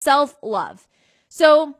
Self-love. So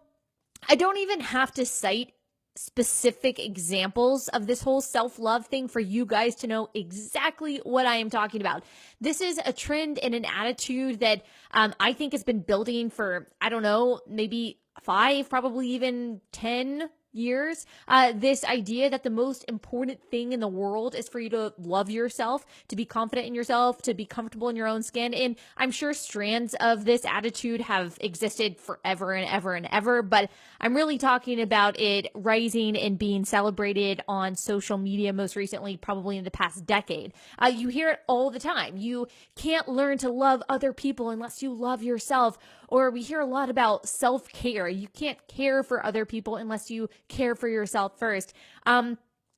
I don't even have to cite specific examples of this whole self-love thing for you guys to know exactly what I am talking about. This is a trend and an attitude that I think has been building for, I don't know, maybe 5, probably even 10 years. This idea that the most important thing in the world is for you to love yourself, to be confident in yourself, to be comfortable in your own skin. And I'm sure strands of this attitude have existed forever and ever and ever, but I'm really talking about it rising and being celebrated on social media most recently, probably in the past decade. You hear it all the time. You can't learn to love other people unless you love yourself. Or we hear a lot about self-care. You can't care for other people unless you care for yourself first.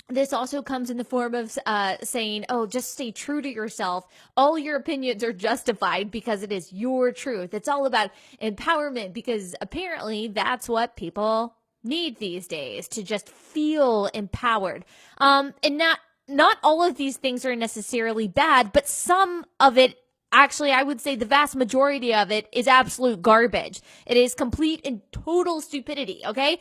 This also comes in the form of saying, oh, just stay true to yourself. All your opinions are justified because it is your truth. It's all about empowerment because apparently that's what people need these days, to just feel empowered. And not all of these things are necessarily bad, but some of it, actually, I would say the vast majority of it is absolute garbage. It is complete and total stupidity, okay?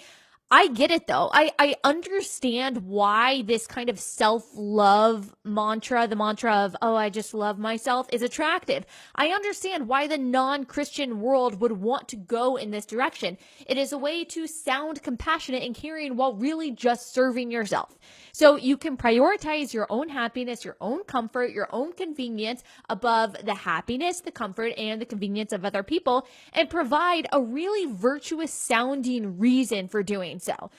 I get it though. I understand why this kind of self-love mantra, the mantra of, oh, I just love myself, is attractive. I understand why the non-Christian world would want to go in this direction. It is a way to sound compassionate and caring while really just serving yourself. So you can prioritize your own happiness, your own comfort, your own convenience above the happiness, the comfort, and the convenience of other people, and provide a really virtuous sounding reason for doing so.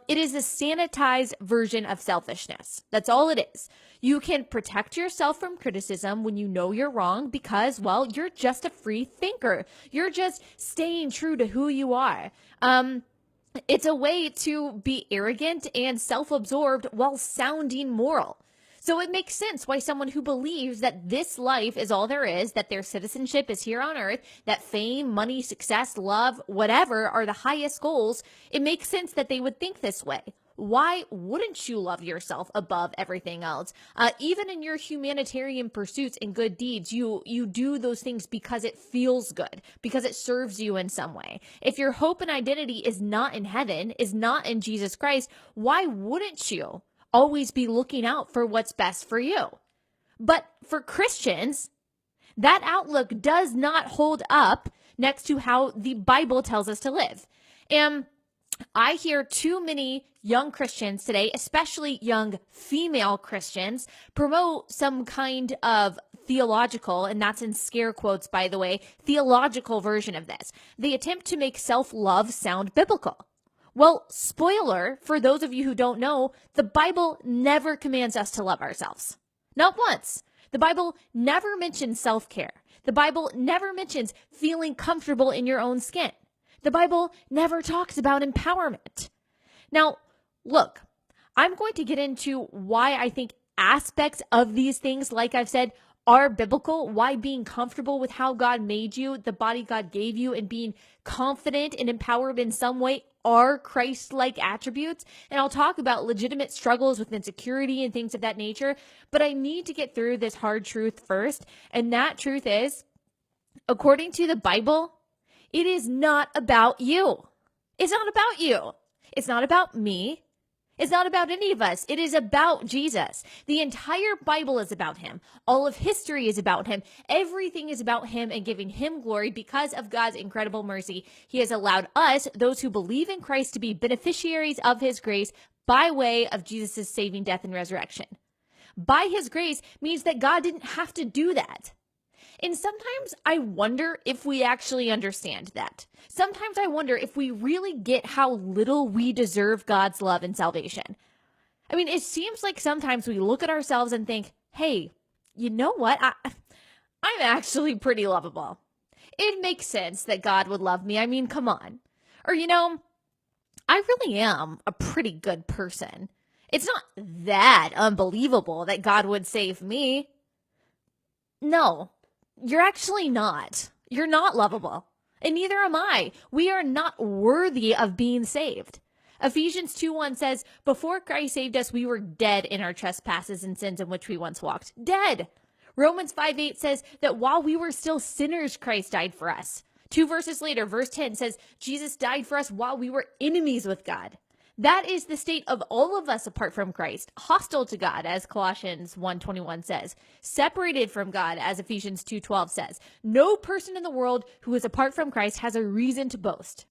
It is a sanitized version of selfishness. That's all it is. You can protect yourself from criticism when you know you're wrong because, well, you're just a free thinker. You're just staying true to who you are. It's a way to be arrogant and self-absorbed while sounding moral. So it makes sense why someone who believes that this life is all there is, that their citizenship is here on earth, that fame, money, success, love, whatever are the highest goals, it makes sense that they would think this way. Why wouldn't you love yourself above everything else? Even in your humanitarian pursuits and good deeds, you do those things because it feels good, because it serves you in some way. If your hope and identity is not in heaven, is not in Jesus Christ, why wouldn't you always be looking out for what's best for you? But for Christians, that outlook does not hold up next to how the Bible tells us to live. And I hear too many young Christians today, especially young female Christians, promote some kind of theological, and that's in scare quotes, by the way, theological version of this. They attempt to make self-love sound biblical. Well, spoiler, for those of you who don't know, the Bible never commands us to love ourselves. Not once. The Bible never mentions self-care. The Bible never mentions feeling comfortable in your own skin. The Bible never talks about empowerment. Now, look, I'm going to get into why I think aspects of these things, like I've said, are biblical, why being comfortable with how God made you, the body God gave you, and being confident and empowered in some way are Christ-like attributes. And I'll talk about legitimate struggles with insecurity and things of that nature, but I need to get through this hard truth first. And that truth is, according to the Bible, it is not about you. It's not about you. It's not about me. It's not about any of us. It is about Jesus. The entire Bible is about him. All of history is about him. Everything is about him and giving him glory because of God's incredible mercy. He has allowed us, those who believe in Christ, to be beneficiaries of his grace by way of Jesus' saving death and resurrection. By his grace means that God didn't have to do that. And sometimes I wonder if we actually understand that. Sometimes I wonder if we really get how little we deserve God's love and salvation. I mean, it seems like sometimes we look at ourselves and think, hey, you know what? I'm actually pretty lovable. It makes sense that God would love me. I mean, come on. Or, I really am a pretty good person. It's not that unbelievable that God would save me. No. You're actually not. You're not lovable. And neither am I. We are not worthy of being saved. Ephesians 2:1 says, before Christ saved us, we were dead in our trespasses and sins in which we once walked. Dead. Romans 5:8 says that while we were still sinners, Christ died for us. Two verses later, verse 10 says, Jesus died for us while we were enemies with God. That is the state of all of us apart from Christ, hostile to God, as Colossians 1:21 says, separated from God, as Ephesians 2:12 says. No person in the world who is apart from Christ has a reason to boast.